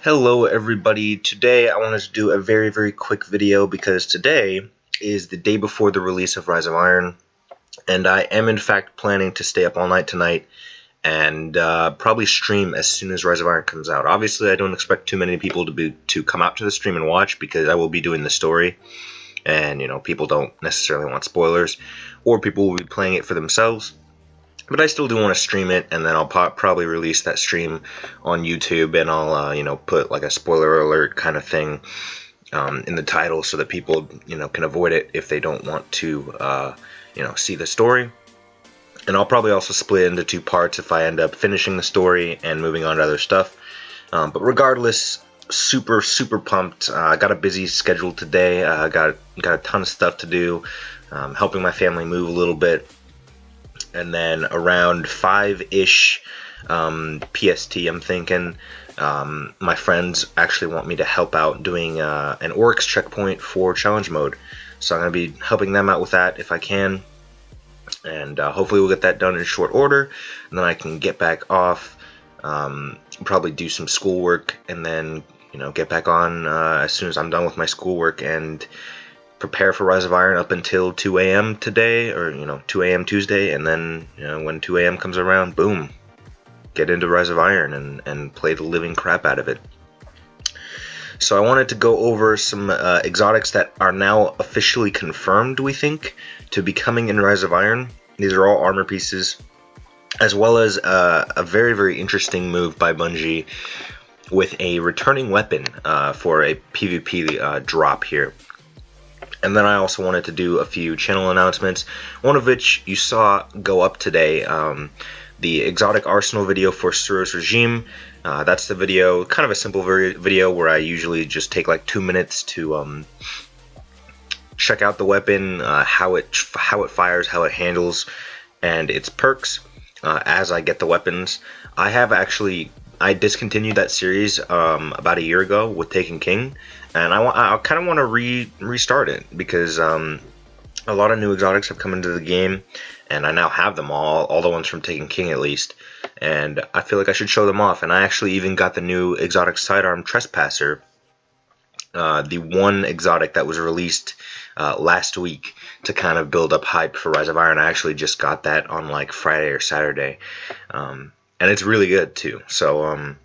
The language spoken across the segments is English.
Hello everybody, today I wanted to do a very quick video because today is the day before the release of Rise of Iron, and I am in fact planning to stay up all night tonight and probably stream as soon as Rise of Iron comes out. Obviously I don't expect too many people to come out to the stream and watch because I will be doing the story, and people don't necessarily want spoilers, or people will be playing it for themselves. But I still do want to stream it, and then I'll probably release that stream on YouTube, and I'll put like a spoiler alert kind of thing in the title so that people can avoid it if they don't want to see the story. And I'll probably also split it into two parts if I end up finishing the story and moving on to other stuff. But regardless, super pumped. I got a busy schedule today. I got a ton of stuff to do, helping my family move a little bit. And then around 5-ish PST, I'm thinking, my friends actually want me to help out doing an Oryx checkpoint for challenge mode. So I'm going to be helping them out with that if I can. And hopefully we'll get that done in short order. And then I can get back off, probably do some schoolwork, and then get back on as soon as I'm done with my schoolwork and prepare for Rise of Iron up until 2 a.m. today, or 2 a.m. Tuesday, and then when 2 a.m. comes around, boom, get into Rise of Iron and play the living crap out of it. So I wanted to go over some exotics that are now officially confirmed, we think, to be coming in Rise of Iron. These are all armor pieces, as well as a very interesting move by Bungie with a returning weapon for a PvP drop here. And then I also wanted to do a few channel announcements, one of which you saw go up today, the exotic arsenal video for Suros Regime. That's the video, kind of a simple video where I usually just take like 2 minutes to check out the weapon, how it fires, how it handles, and its perks as I get the weapons. I discontinued that series about a year ago with Taken King, and I kind of want to restart it because a lot of new exotics have come into the game, and I now have them all the ones from Taken King at least, and I feel like I should show them off. And I actually even got the new exotic sidearm Trespasser, the one exotic that was released last week to kind of build up hype for Rise of Iron. I actually just got that on like Friday or Saturday. And it's really good too. So I'm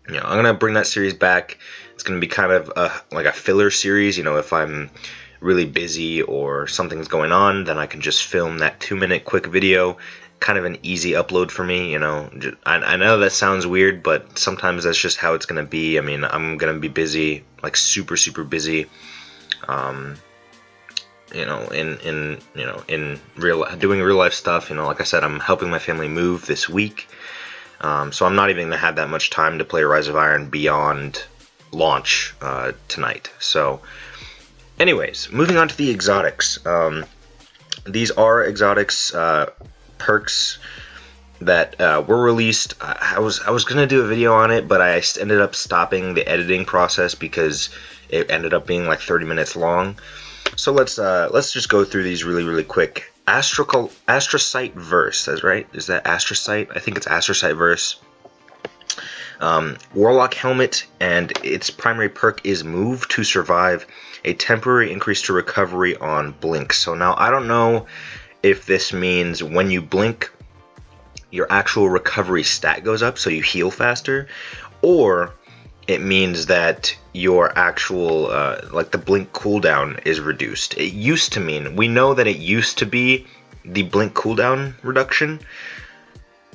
gonna bring that series back. It's gonna be kind of like a filler series. If I'm really busy or something's going on, then I can just film that 2-minute quick video. Kind of an easy upload for me. I know that sounds weird, but sometimes that's just how it's gonna be. I mean, I'm gonna be busy, like super busy. Doing real life stuff. Like I said, I'm helping my family move this week. So I'm not even going to have that much time to play Rise of Iron beyond launch tonight. So anyways, moving on to the exotics. These are exotics perks that were released. I was going to do a video on it, but I ended up stopping the editing process because it ended up being like 30 minutes long. So let's just go through these really quick. Astrocyte Verse, that's right. Is that Astrocyte? I think it's Astrocyte Verse. Warlock Helmet, and its primary perk is Move to Survive, a temporary increase to recovery on blink. So now I don't know if this means when you blink, your actual recovery stat goes up, so you heal faster, or it means that your actual, like the blink cooldown is reduced. It used to mean, we know that it used to be the blink cooldown reduction.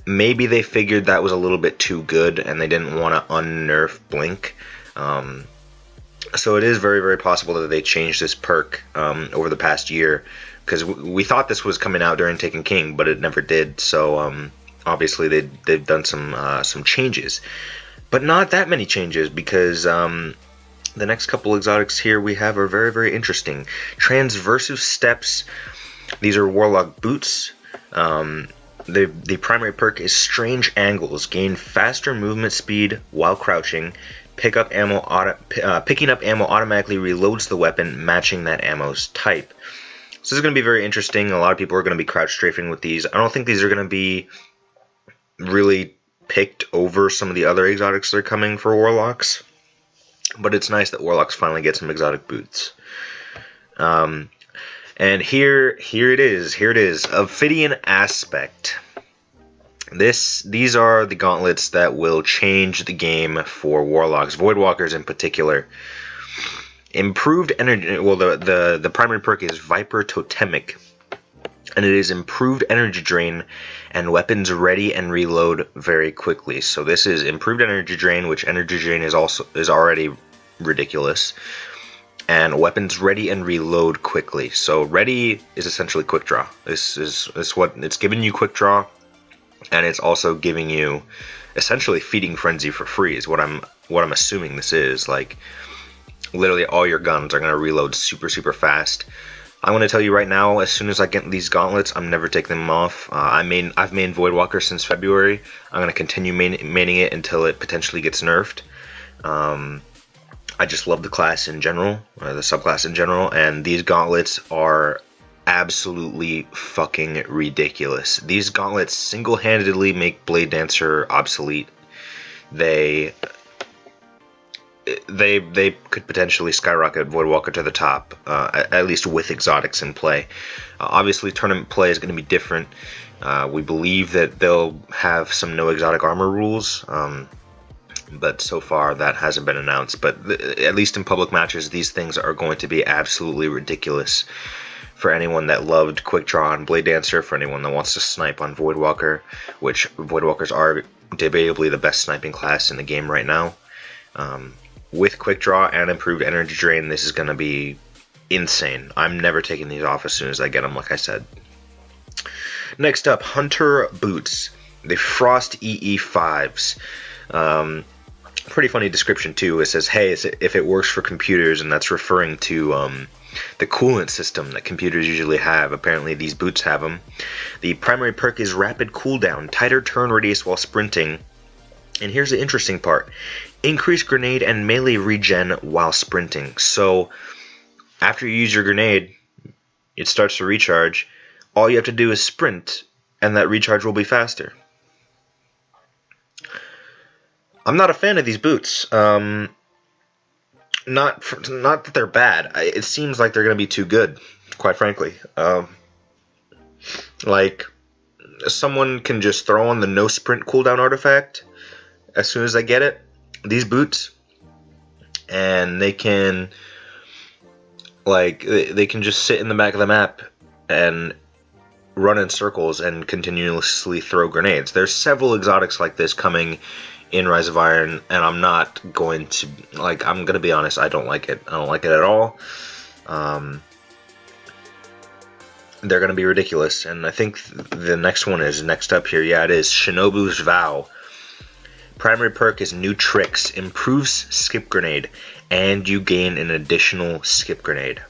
Maybe they figured that was a little bit too good and they didn't want to unnerf blink. So it is very possible that they changed this perk over the past year, because we thought this was coming out during Taken King, but it never did. So obviously they've done some changes. But not that many changes, because the next couple exotics here we have are very interesting. Transversive Steps. These are Warlock Boots. The primary perk is Strange Angles. Gain faster movement speed while crouching. Picking up ammo automatically reloads the weapon, matching that ammo's type. So this is going to be very interesting. A lot of people are going to be crouch strafing with these. I don't think these are going to be really picked over some of the other exotics that are coming for Warlocks. But it's nice that Warlocks finally get some exotic boots. And here it is. Ophidian Aspect. These are the gauntlets that will change the game for Warlocks, Voidwalkers in particular. Improved energy. Well, the primary perk is Viper Totemic, and it is improved energy drain and weapons ready and reload very quickly. So this is improved energy drain, which energy drain is already ridiculous, and weapons ready and reload quickly. So ready is essentially quick draw. This is what it's giving you, quick draw, and it's also giving you essentially feeding frenzy for free. Is what I'm assuming this is. Like, literally all your guns are gonna reload super fast. I'm going to tell you right now, as soon as I get these gauntlets, I'm never taking them off. I've mained Voidwalker since February. I'm going to continue maining it until it potentially gets nerfed. I just love the class in general, the subclass in general, and these gauntlets are absolutely fucking ridiculous. These gauntlets single-handedly make Blade Dancer obsolete. They could potentially skyrocket Voidwalker to the top, at least with exotics in play. Obviously, tournament play is going to be different. We believe that they'll have some no exotic armor rules, but so far that hasn't been announced. But at least in public matches, these things are going to be absolutely ridiculous for anyone that loved Quick Draw on Blade Dancer, for anyone that wants to snipe on Voidwalker, which Voidwalkers are debatably the best sniping class in the game right now. With Quick Draw and improved energy drain, this is going to be insane. I'm never taking these off as soon as I get them, like I said. Next up, Hunter Boots. The Frost EE5s. Pretty funny description too. It says, hey, if it works for computers, and that's referring to the coolant system that computers usually have. Apparently these boots have them. The primary perk is Rapid Cooldown, tighter turn radius while sprinting. And here's the interesting part. Increase grenade and melee regen while sprinting. So after you use your grenade, it starts to recharge. All you have to do is sprint, and that recharge will be faster. I'm not a fan of these boots. Not that they're bad. It seems like they're going to be too good, quite frankly. Like, someone can just throw on the no sprint cooldown artifact as soon as they get it, these boots, and they can just sit in the back of the map and run in circles and continuously throw grenades. There's several exotics like this coming in Rise of Iron, and I'm not going to, like, I'm gonna be honest, I don't like it. I don't like it at all. They're gonna be ridiculous, and I think the next one is next up here. Yeah, it is Shinobu's Vow. Primary perk is New Tricks, improves skip grenade, and you gain an additional skip grenade.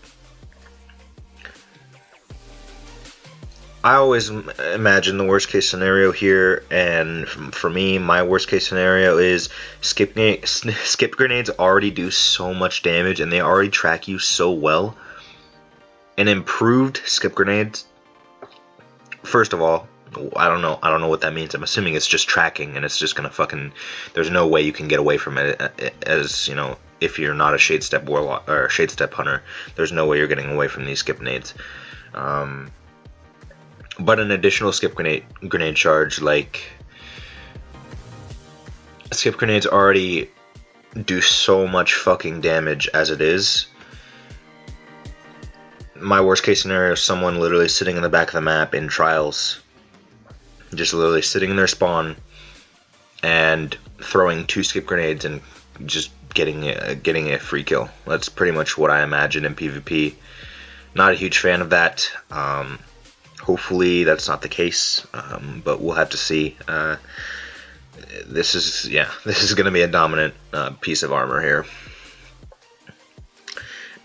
I always imagine the worst case scenario here, and for me, my worst case scenario is skip grenades already do so much damage, and they already track you so well. An improved skip grenades, first of all, I don't know what that means. I'm assuming it's just tracking, and it's just gonna fucking, there's no way you can get away from it, as you know, if you're not a Shade Step Warlock or Shade Step Hunter. There's no way you're getting away from these skip grenades. But an additional skip grenade charge, like, skip grenades already do so much fucking damage as it is. My worst case scenario is someone literally sitting in the back of the map in trials, just literally sitting in their spawn and throwing 2 skip grenades and just getting a free kill. That's pretty much what I imagine in PvP. Not a huge fan of that. Hopefully that's not the case, but we'll have to see. This is going to be a dominant piece of armor here.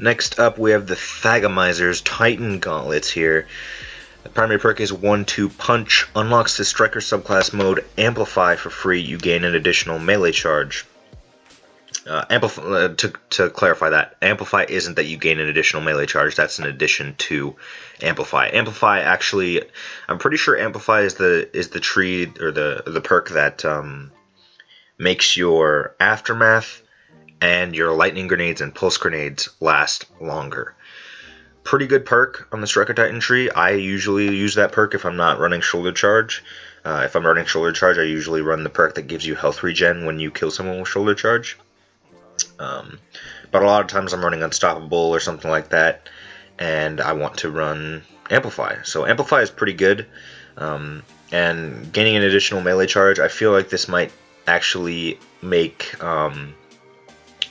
Next up, we have the Thagamizer's Titan Gauntlets here. The primary perk is 1-2 Punch, unlocks the Striker subclass mode, Amplify for free, you gain an additional melee charge. To clarify that, Amplify isn't that you gain an additional melee charge. That's an addition to Amplify. Amplify actually, I'm pretty sure Amplify is the tree or the perk that makes your Aftermath and your lightning grenades and pulse grenades last longer. Pretty good perk on the Striker Titan tree. I usually use that perk if I'm not running Shoulder Charge. If I'm running Shoulder Charge, I usually run the perk that gives you health regen when you kill someone with Shoulder Charge. But a lot of times I'm running Unstoppable or something like that, and I want to run Amplify. So Amplify is pretty good, and gaining an additional melee charge, I feel like this might actually make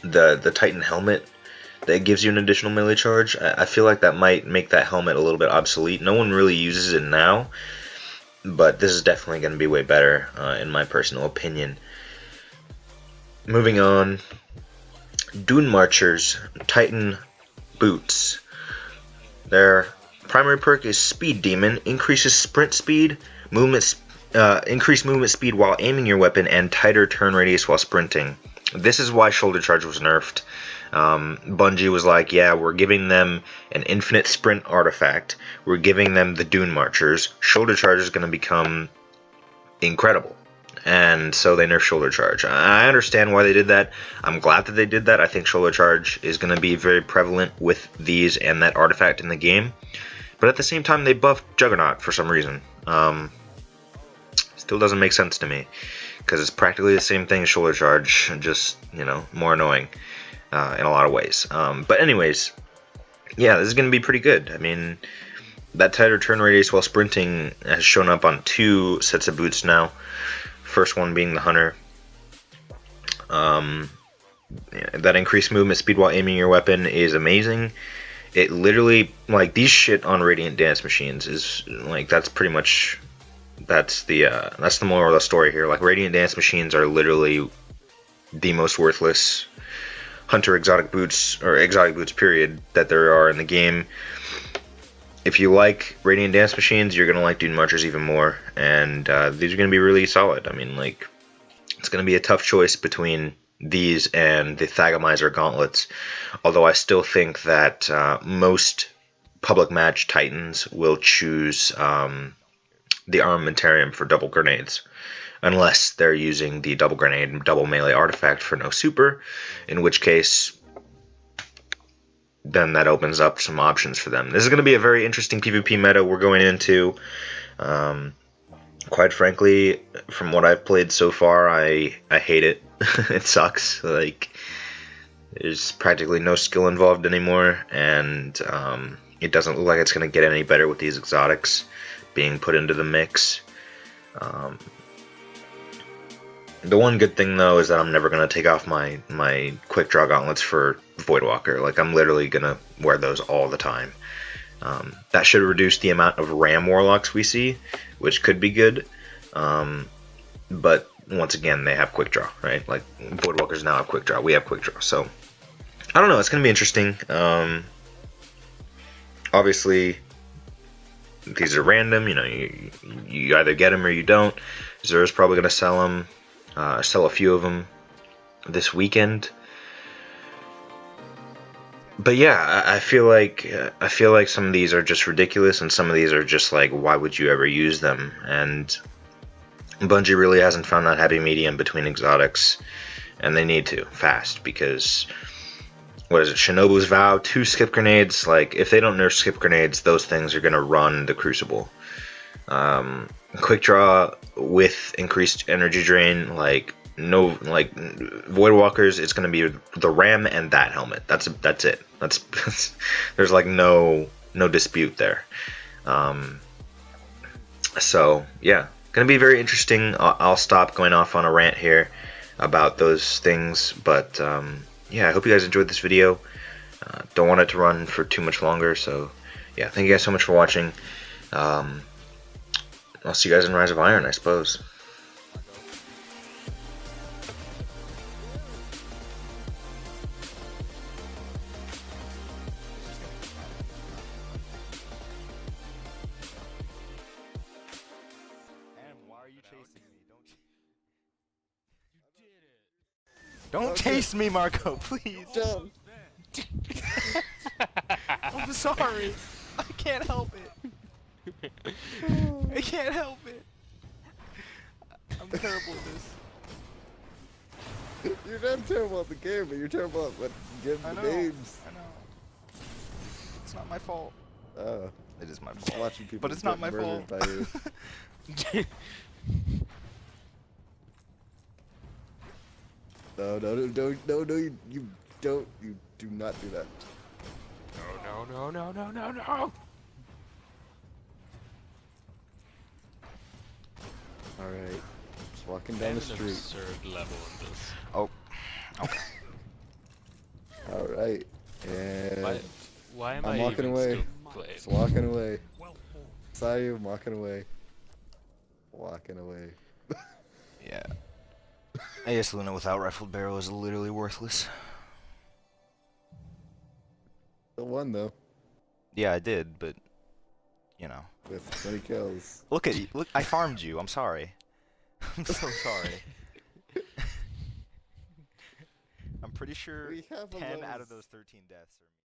the Titan helmet that gives you an additional melee charge. I feel like that might make that helmet a little bit obsolete. No one really uses it now, but this is definitely going to be way better, in my personal opinion. Moving on, Dune Marchers Titan Boots. Their primary perk is Speed Demon, increases sprint speed, increased movement speed while aiming your weapon, and tighter turn radius while sprinting. This is why Shoulder Charge was nerfed. Bungie was like, yeah, we're giving them an infinite sprint artifact. We're giving them the Dune Marchers. Shoulder Charge is going to become incredible. And so they nerfed Shoulder Charge. I understand why they did that. I'm glad that they did that. I think Shoulder Charge is going to be very prevalent with these and that artifact in the game. But at the same time, they buffed Juggernaut for some reason. Still doesn't make sense to me, because it's practically the same thing as Shoulder Charge, just, you know, more annoying in a lot of ways. But anyways, yeah, this is going to be pretty good. I mean, that tighter turn radius while sprinting has shown up on 2 sets of boots now. First one being the Hunter. That increased movement speed while aiming your weapon is amazing. It literally, like, these shit on Radiant Dance Machines is, like, that's pretty much, that's the moral of the story here. Like, Radiant Dance Machines are literally the most worthless Hunter exotic boots, or exotic boots period, that there are in the game. If you like Radiant Dance Machines, you're going to like Dune Marchers even more, and these are going to be really solid. I mean, like, it's going to be a tough choice between these and the Thagomizer Gauntlets, although I still think that most public match Titans will choose the Armamentarium for double grenades, unless they're using the double grenade and double melee artifact for no super, in which case then that opens up some options for them. This is going to be a very interesting PvP meta we're going into. Quite frankly, from what I've played so far, I hate it. It sucks. Like, there's practically no skill involved anymore, and it doesn't look like it's going to get any better with these exotics being put into the mix. The one good thing, though, is that I'm never going to take off my quick draw gauntlets for Voidwalker. Like, I'm literally going to wear those all the time. That should reduce the amount of Ram Warlocks we see, which could be good. But once again, they have quick draw, right? Like, Voidwalkers now have quick draw. We have quick draw. So, I don't know. It's going to be interesting. Obviously, these are random. You know, you either get them or you don't. Zera's probably going to sell them. Sell a few of them this weekend. But yeah, I feel like some of these are just ridiculous, and some of these are just like, why would you ever use them? And Bungie really hasn't found that happy medium between exotics, and they need to fast, because what is it? Shinobu's Vow, 2 skip grenades. Like, if they don't nerf skip grenades, those things are gonna run the Crucible. Quick draw with increased energy drain, like, no, like, Voidwalkers, it's gonna be the Ram and that helmet. That's it. That's there's like no dispute there. So yeah, gonna be very interesting. I'll stop going off on a rant here about those things, but yeah, I hope you guys enjoyed this video. Don't want it to run for too much longer, so yeah, thank you guys so much for watching. I'll see you guys in Rise of Iron, I suppose. Don't taste me, Marco, please. Don't. I'm sorry. I can't help it. I can't help it. I'm terrible at this. You're not terrible at the game, but you're terrible at what give the names. I know. It's not my fault. Oh. It is my Just fault. watching people But it's not get my murdered fault. by you. No, you do not do that. No. Alright. Just walking down the street. Absurd level in this. Oh. Okay. Alright. And Why am I'm I walking even away. still playing? Just walking away. Saw you, I'm walking away. Walking away. Yeah. AS Luna without rifled barrel is literally worthless. Still won though. Yeah, I did, but you know. With 20 kills. Look at you. Look, I farmed you. I'm sorry. I'm so sorry. I'm pretty sure We have 10 out of those. those 13 deaths are me.